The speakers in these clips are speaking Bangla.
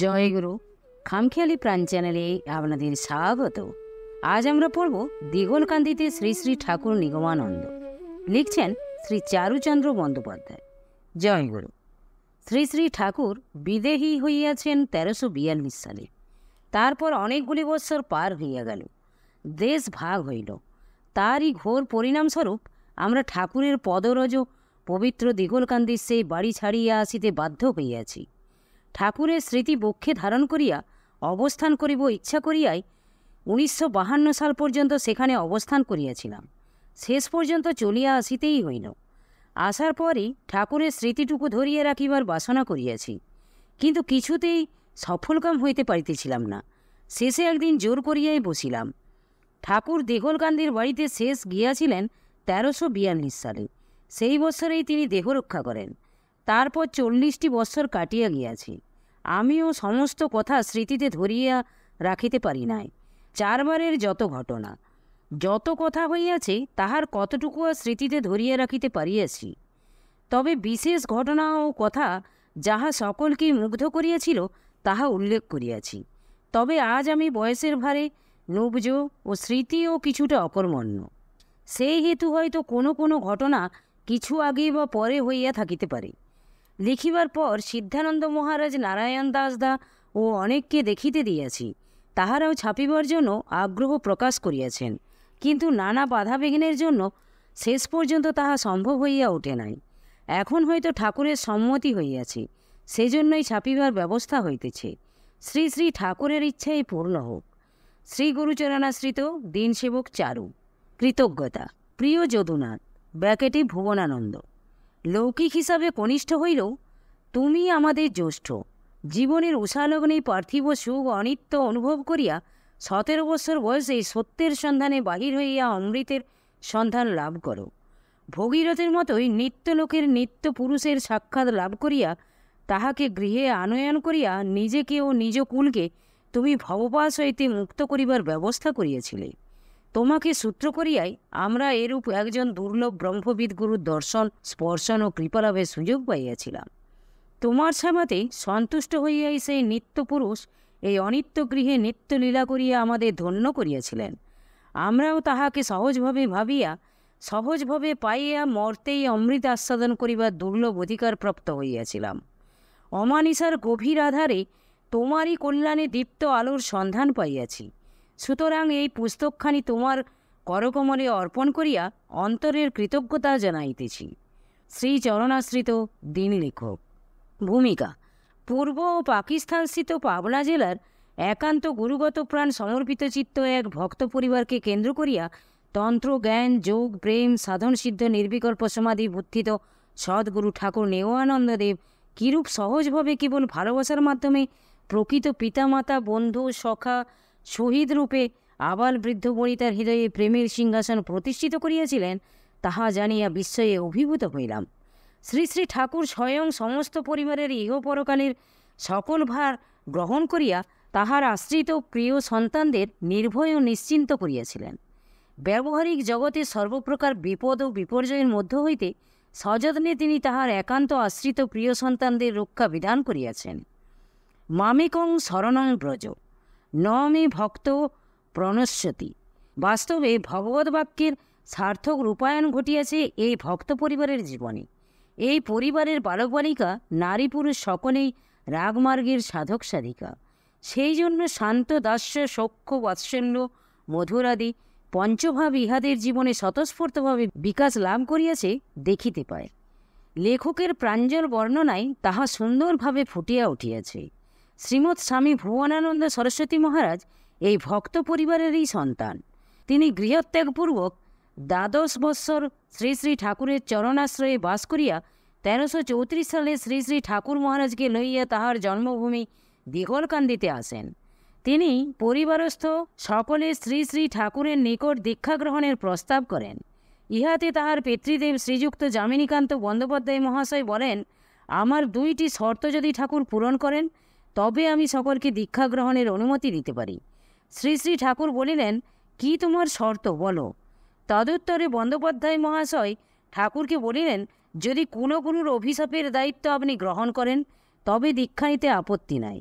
জয়গুরু খামখেয়ালি প্রাণ চ্যানেলে আপনাদের স্বাগত। আজ আমরা পড়ব দিগলকান্দিতে শ্রী শ্রী ঠাকুর নিগমানন্দ। লিখছেন শ্রী চারুচন্দ্র বন্দ্যোপাধ্যায়। জয়গুরু। শ্রী শ্রী ঠাকুর বিদেহী হইয়াছেন 1342 সালে। তারপর অনেকগুলি বৎসর পার হইয়া গেল, দেশ ভাগ হইল। তারই ঘোর পরিণামস্বরূপ আমরা ঠাকুরের পদরজ পবিত্র দিগলকান্দির সেই বাড়ি ছাড়িয়া আসিতে বাধ্য হইয়াছি। ঠাকুরের স্মৃতি বক্ষে ধারণ করিয়া অবস্থান করিব ইচ্ছা করিয়াই 1952 সাল পর্যন্ত সেখানে অবস্থান করিয়াছিলাম। শেষ পর্যন্ত চলিয়া আসিতেই হইল। আসার পরই ঠাকুরের স্মৃতিটুকু ধরিয়া রাখিবার বাসনা করিয়াছি, কিন্তু কিছুতেই সফলকাম হইতে পারিতেছিলাম না। শেষে একদিন জোর করিয়াই বসিলাম। ঠাকুর দিগলকান্দির বাড়িতে শেষ গিয়াছিলেন 1342 সালে। সেই বৎসরেই তিনি দেহ রক্ষা করেন। তারপর 40টি বৎসর কাটিয়া গিয়াছে। আমিও সমস্ত কথা স্মৃতিতে ধরিয়া রাখিতে পারি নাই। 4 বারের যত ঘটনা, যত কথা হইয়াছে, তাহার কতটুকু স্মৃতিতে ধরিয়া রাখিতে পারিয়াছি। তবে বিশেষ ঘটনা ও কথা যাহা সকলকেই মুগ্ধ করিয়াছিল তাহা উল্লেখ করিয়াছি। তবে আজ আমি বয়সের ভারে নবজ ও স্মৃতিও কিছুটা অকর্মণ্য। সেই হেতু হয়তো কোনো কোনো ঘটনা কিছু আগে বা পরে হইয়া থাকিতে পারে। লিখিবার পর সিদ্ধানন্দ মহারাজ, নারায়ণ দাসদা ও অনেককে দেখিতে দিয়াছি। তাহারাও ছাপিবার জন্য আগ্রহ প্রকাশ করিয়াছেন, কিন্তু নানা বাধাবিঘ্নের জন্য শেষ পর্যন্ত তাহা সম্ভব হইয়া ওঠে নাই। এখন হয়তো ঠাকুরের সম্মতি হইয়াছে, সেজন্যই ছাপিবার ব্যবস্থা হইতেছে। শ্রী শ্রী ঠাকুরের ইচ্ছাই পূর্ণ হোক। শ্রী গুরুচরণাশ্রিত দিনসেবক চারু। কৃতজ্ঞতা। প্রিয় যদুনাথ ব্যাকেটে ভুবনানন্দ। লৌকিক হিসাবে কনিষ্ঠ হইলেও তুমি আমাদের জ্যেষ্ঠ। জীবনের উষালগ্নে পার্থিব সুখ অনিত্য অনুভব করিয়া 17 বৎসর বয়সে সত্যের সন্ধানে বাহির হইয়া অমৃতের সন্ধান লাভ করো। ভগীরথের মতোই নিত্যলোকের নিত্য পুরুষের সাক্ষাৎ লাভ করিয়া তাহাকে গৃহে আনয়ন করিয়া নিজেকে ও নিজ কুলকে তুমি ভবপাশ হইতে মুক্ত করিবার ব্যবস্থা করিয়াছিলে। তোমাকে সূত্র করিয়াই আমরা এরূপ একজন দুর্লভ ব্রহ্মবিদ গুরুর দর্শন, স্পর্শন ও কৃপালাভের সুযোগ পাইয়াছিলাম। তোমার সেবাতে সন্তুষ্ট হইয়াই সেই নিত্য পুরুষ এই অনিত্য গৃহে নিত্য লীলা করিয়া আমাদের ধন্য করিয়াছিলেন। আমরাও তাহাকে সহজভাবে ভাবিয়া, সহজভাবে পাইয়া মর্তেই অমৃত আস্বাদন করিবার দুর্লভ অধিকার প্রাপ্ত হইয়াছিলাম। অমানিসার গভীর আধারে তোমারই কল্যাণে দীপ্ত আলোর সন্ধান পাইয়াছি। সুতরাং এই পুস্তকখানি তোমার করকমলে অর্পণ করিয়া অন্তরের কৃতজ্ঞতা জানাইতেছি। শ্রী চরণাশ্রিত দিন লেখক। ভূমিকা। পূর্ব ও পাকিস্তানস্থিত পাবনা জেলার একান্ত গুরুগত প্রাণ সমর্পিত চিত্ত এক ভক্ত পরিবারকে কেন্দ্র করিয়া তন্ত্র, জ্ঞান, যোগ, প্রেম, সাধন সিদ্ধ নির্বিকল্প সমাধি বুদ্ধিত সদ্গুরু ঠাকুর নিগমানন্দদেব কিরূপ সহজভাবে কেবল ভালোবাসার মাধ্যমে প্রকৃত পিতামাতা, বন্ধু, সখা, শহীদ রূপে আবাল বৃদ্ধ বনিতার হৃদয়ে প্রেমের সিংহাসন প্রতিষ্ঠিত করিয়াছিলেন, তাহা জানিয়া বিস্ময়ে অভিভূত হইলাম। শ্রী শ্রী ঠাকুর স্বয়ং সমস্ত পরিবারের ইহপরকালের সকল ভার গ্রহণ করিয়া তাহার আশ্রিত প্রিয় সন্তানদের নির্ভয় ও নিশ্চিন্ত করিয়াছিলেন। ব্যবহারিক জগতে সর্বপ্রকার বিপদ ও বিপর্যয়ের মধ্য হইতে সযত্নে তিনি তাহার একান্ত আশ্রিত প্রিয় সন্তানদের রক্ষা বিধান করিয়াছেন। মামেকং শরণং ব্রজ ন মে ভক্ত প্রণশ্যতি। বাস্তবে ভগবৎ বাক্যের সার্থক রূপায়ণ ঘটিয়াছে এই ভক্ত পরিবারের জীবনে। এই পরিবারের বালক বালিকা, নারী পুরুষ সকলেই রাগমার্গের সাধক সাধিকা। সেই জন্য শান্ত, দাস্য, সখ্য, বাৎসল্য, মধুরাদি পঞ্চভাব ইহাদের জীবনে স্বতঃস্ফূর্তভাবে বিকাশ লাভ করিয়াছে দেখিতে পায়। লেখকের প্রাঞ্জল বর্ণনায় তাহা সুন্দরভাবে ফুটিয়া উঠিয়াছে। শ্রীমৎ স্বামী ভুবনানন্দ সরস্বতী মহারাজ এই ভক্ত পরিবারেরই সন্তান। তিনি গৃহত্যাগপূর্বক 12 বৎসর শ্রী শ্রী ঠাকুরের চরণাশ্রয়ে বাস করিয়া 1334 সালে শ্রী শ্রী ঠাকুর মহারাজকে লইয়া তাহার জন্মভূমি দিগলকান্দিতে আসেন। তিনি পরিবারস্থ সকলে শ্রী শ্রী ঠাকুরের নিকট দীক্ষা গ্রহণের প্রস্তাব করেন। ইহাতে তাহার পিতৃদেব শ্রীযুক্ত যামিনীকান্ত বন্দ্যোপাধ্যায় মহাশয় বলেন, আমার 2টি শর্ত যদি ঠাকুর পূরণ করেন তবে আমি সকলকে দীক্ষা গ্রহণের অনুমতি দিতে পারি। শ্রী শ্রী ঠাকুর বলিলেন, কি তোমার শর্ত বলো। তদুত্তরে বন্দ্যোপাধ্যায় মহাশয় ঠাকুরকে বলিলেন, যদি কোনো গুরুর অভিশাপের দায়িত্ব আপনি গ্রহণ করেন তবে দীক্ষা নিতে আপত্তি নাই,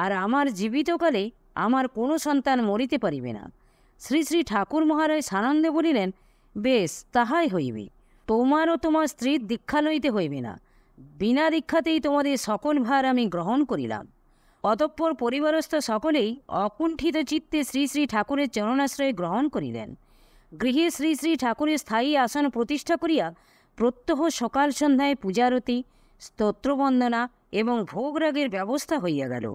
আর আমার জীবিতকালে আমার কোনো সন্তান মরিতে পারিবে না। শ্রী শ্রী ঠাকুর মহারাজ সানন্দে বলিলেন, বেশ, তাহাই হইবে। তোমার ও তোমার স্ত্রীর দীক্ষা লইতে হইবে না, বিনা দীক্ষাতেই তোমাদের সকল ভার আমি গ্রহণ করিলাম। অতঃপর পরিবারস্থ সকলেই অকুণ্ঠিত চিত্তে শ্রী শ্রী ঠাকুরের চরণাশ্রয় গ্রহণ করিলেন। গৃহে শ্রী শ্রী ঠাকুরের স্থায়ী আসন প্রতিষ্ঠা করিয়া প্রত্যহ সকাল সন্ধ্যায় পূজারতি, স্তোত্রবন্দনা এবং ভোগরাগের ব্যবস্থা হইয়া গেল।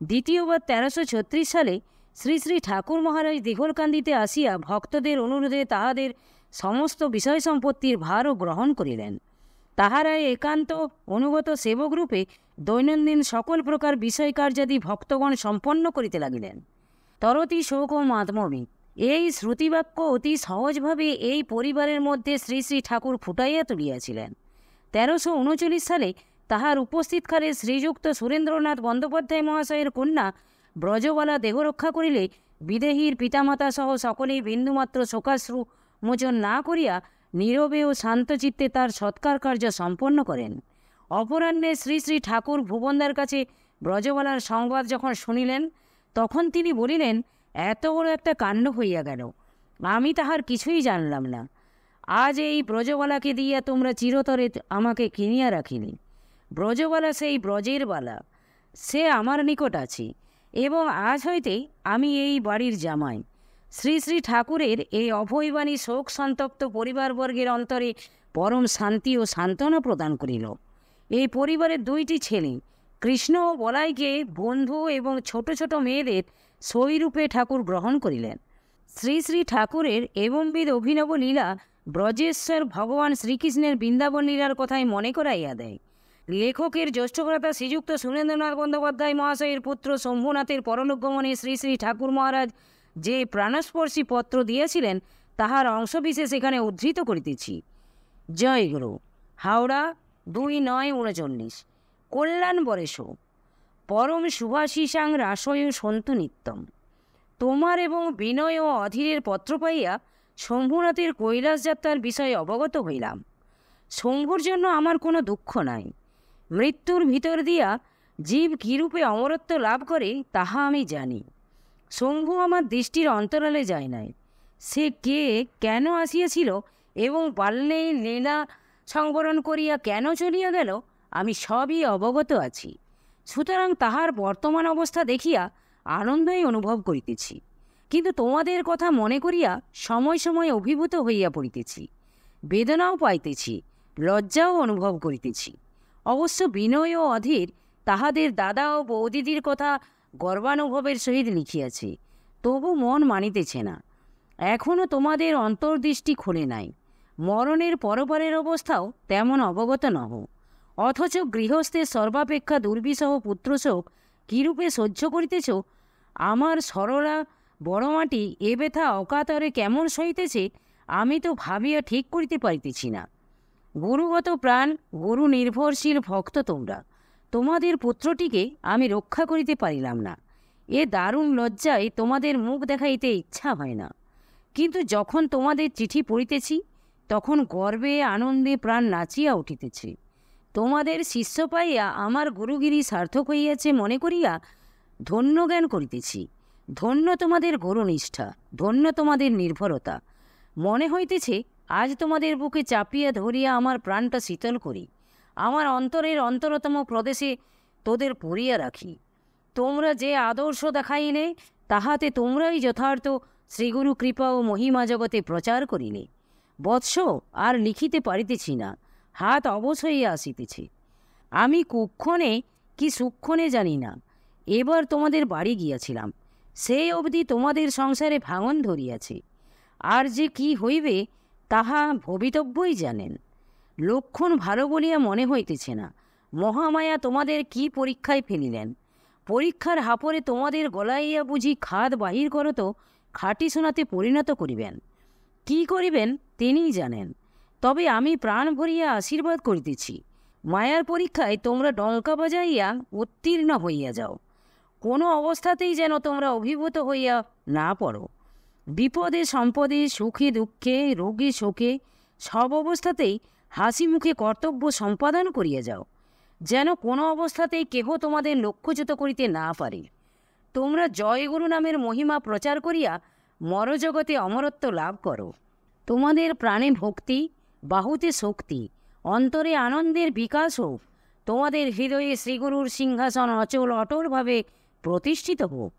দ্বিতীয়বার 1336 সালে শ্রী শ্রী ঠাকুর মহারাজ দিঘলকান্দিতে আসিয়া ভক্তদের অনুরোধে তাহাদের সমস্ত বিষয় সম্পত্তির ভারও গ্রহণ করিলেন। তাহারাই একান্ত অনুগত সেবকরূপে দৈনন্দিন সকল প্রকার বিষয় কার্যাদি ভক্তগণ সম্পন্ন করিতে লাগিলেন। তরতি শোক ও মাতমবি এই শ্রুতিবাক্য অতি সহজভাবে এই পরিবারের মধ্যে শ্রী শ্রী ঠাকুর ফুটাইয়া তুলিয়াছিলেন। 1339 সালে তাহার উপস্থিতকালে শ্রীযুক্ত সুরেন্দ্রনাথ বন্দ্যোপাধ্যায় মহাশয়ের কন্যা ব্রজবালা দেহরক্ষা করিলে বিদেহীর পিতামাতা সহ সকলেই বিন্দুমাত্র শোকাশ্রু মোচন না করিয়া নীরবে ও শান্তচিত্তে তার সৎকার কার্য সম্পন্ন করেন। অপরাহ্নে শ্রী শ্রী ঠাকুর ভুবনদার কাছে ব্রজবালার সংবাদ যখন শুনিলেন, তখন তিনি বলিলেন, এত বড় একটা কাণ্ড হইয়া গেল, আমি তাহার কিছুই জানলাম না। আজ এই ব্রজবালাকে দিয়া তোমরা চিরতরে আমাকে কিনিয়া রাখিনি। ব্রজবালা সেই ব্রজের বালা, সে আমার নিকট আছে এবং আজ হইতে আমি এই বাড়ির জামাই। শ্রী শ্রী ঠাকুরের এই অভয়বাণী শোক সন্তপ্ত পরিবারবর্গের অন্তরে পরম শান্তি ও সান্ত্বনা প্রদান করিল। এই পরিবারের 2টি ছেলে, কৃষ্ণ ও বলাইকে বন্ধু এবং ছোট ছোট মেয়েদের সইরূপে ঠাকুর গ্রহণ করিলেন। শ্রী শ্রী ঠাকুরের এবংবিধ অভিনব লীলা ব্রজেশ্বর ভগবান শ্রীকৃষ্ণের বৃন্দাবন লীলার কথাই মনে করাইয়া দেয়। লেখকের জ্যেষ্ঠভ্রাতা শ্রীযুক্ত সুরেন্দ্রনাথ বন্দ্যোপাধ্যায় মহাশয়ের পুত্র শম্ভুনাথের পরলোকগমনে শ্রী শ্রী ঠাকুর মহারাজ যে প্রাণস্পর্শী পত্র দিয়েছিলেন, তাহার অংশবিশেষ এখানে উদ্ধৃত করিতেছি। জয় গুরু। হাওড়া 2/9/39। কল্যাণ বরেশ পরম শুভাশিসাং রাসয় সন্তু নিত্যম। তোমার এবং বিনয় ও অধীরের পত্র পাইয়া শম্ভুনাথের কৈলাস যাত্রার বিষয়ে অবগত হইলাম। শম্ভুর জন্য আমার কোনো দুঃখ নাই। মৃত্যুর ভিতর দিয়া জীব কীরূপে অমরত্ব লাভ করে তাহা আমি জানি। শম্ভু আমার দৃষ্টির অন্তরালে যায় নাই। সে কে, কেন আসিয়াছিল এবং বাল্যেই লীলা সংবরণ করিয়া কেন চলিয়া গেল, আমি সবই অবগত আছি। সুতরাং তাহার বর্তমান অবস্থা দেখিয়া আনন্দই অনুভব করিতেছি, কিন্তু তোমাদের কথা মনে করিয়া সময় সময় অভিভূত হইয়া পড়িতেছি, বেদনাও পাইতেছি, লজ্জাও অনুভব করিতেছি। অবশ্য বিনয় ও অধীর তাহাদের দাদা ও বৌদিদির কথা গর্বানুভবের সহিত লিখিয়াছে, তবু মন মানিতেছে না। এখনও তোমাদের অন্তর্দৃষ্টি খোলে নাই। মরণের পরপারের অবস্থাও তেমন অবগত নহ, অথচ গৃহস্থের সর্বাপেক্ষা দুর্বিষহ পুত্রশোক কীরূপে সহ্য করিতেছ, আমার সরলা বড়মাটি এ ব্যথা অকাতরে কেমন সইতেছে, আমি তো ভাবিয়া ঠিক করিতে পারিতেছি না। গুরুগত প্রাণ, গুরু নির্ভরশীল ভক্ত তোমরা, তোমাদের পুত্রটিকে আমি রক্ষা করিতে পারিলাম না। এ দারুণ লজ্জায় তোমাদের মুখ দেখাইতে ইচ্ছা হয় না, কিন্তু যখন তোমাদের চিঠি পড়িতেছি তখন গর্বে আনন্দে প্রাণ নাচিয়া উঠিতেছে। তোমাদের শিষ্য পাইয়া আমার গুরুগিরি সার্থক হইয়াছে মনে করিয়া ধন্য জ্ঞান করিতেছি। ধন্য তোমাদের গুরুনিষ্ঠা, ধন্য তোমাদের নির্ভরতা। মনে হইতেছে আজ তোমাদের বুকে চাপিয়া ধরিয়া আমার প্রাণটা শীতল করি, আমার অন্তরের অন্তরতম প্রদেশে তোদের পড়িয়া রাখি। তোমরা যে আদর্শ দেখাইলে তাহাতে তোমরাই যথার্থ শ্রীগুরু কৃপা ও মহিমা জগতে প্রচার করিলে। বৎস, আর লিখিতে পারিতেছি না, হাত অবশ হইয়া আসিতেছে। আমি কুক্ষণে কি সুক্ষণে জানি না এবার তোমাদের বাড়ি গিয়াছিলাম, সেই অবধি তোমাদের সংসারে ভাঙন ধরিয়াছে। আর যে কি হইবে তাহা ভবিতব্যই জানেন। লক্ষণ ভালো বলিয়া মনে হইতেছে না। মহামায়া তোমাদের কি পরীক্ষায় ফেলিলেন। পরীক্ষার হাপরে তোমাদের গলাইয়া বুঝি খাদ বাহির করত খাঁটি সোনাতে পরিণত করিবেন। কি করিবেন তিনিই জানেন। তবে আমি প্রাণ ভরিয়া আশীর্বাদ করিতেছি, মায়ার পরীক্ষায় তোমরা ডঙ্কা বাজাইয়া উত্তীর্ণ হইয়া যাও। কোনো অবস্থাতেই যেন তোমরা অভিভূত হইয়া না পড়ো। বিপদে সম্পদে, সুখে দুঃখে, রোগে শোকে সব অবস্থাতেই হাসি মুখে কর্তব্য সম্পাদন করিয়া যাও। যেন কোনো অবস্থাতেই কেহ তোমাদের লক্ষ্যচ্যুত করিতে না পারে। তোমরা জয়গুরু নামের মহিমা প্রচার করিয়া মরজগতে অমরত্ব লাভ করো। তোমাদের প্রাণে ভক্তি, বাহুতে শক্তি, অন্তরে আনন্দের বিকাশ হোক। তোমাদের হৃদয়ে শ্রীগুরুর সিংহাসন অচল অটলভাবে প্রতিষ্ঠিত হোক।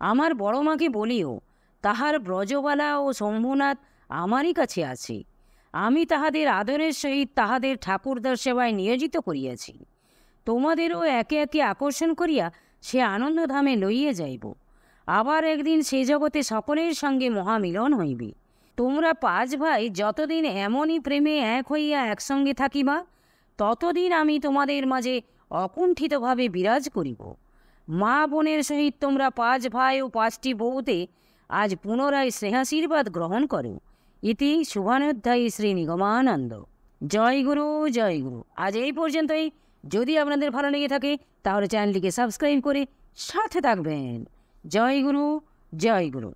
আমার বড় মাকে বলিও, তাহার ব্রজবালা ও শম্ভুনাথ আমারই কাছে আছে। আমি তাহাদের আদরের সহিত তাহাদের ঠাকুরদার সেবায় নিয়োজিত করিয়াছি। তোমাদেরও একে একে আকর্ষণ করিয়া সে আনন্দধামে লইয়া যাইব। আবার একদিন সে জগতে সকলের সঙ্গে মহামিলন হইবে। তোমরা 5 ভাই যতদিন এমনই প্রেমে এক হইয়া একসঙ্গে থাকিবা, ততদিন আমি তোমাদের মাঝে অকুণ্ঠিতভাবে বিরাজ করিব। মা বোনের সহিত তোমরা 5 ভাই ও 5টি বউতে আজ পুনরায় স্নেহাশীর্বাদ গ্রহণ করো। ইতি শুভানুধ্যায়ী শ্রী নিগমানন্দ। জয় গুরু, জয় গুরু। আজ এই পর্যন্তই। যদি আপনাদের ভালো লেগে থাকে তাহলে চ্যানেলটিকে সাবস্ক্রাইব করে সাথে থাকবেন। জয় গুরু, জয় গুরু।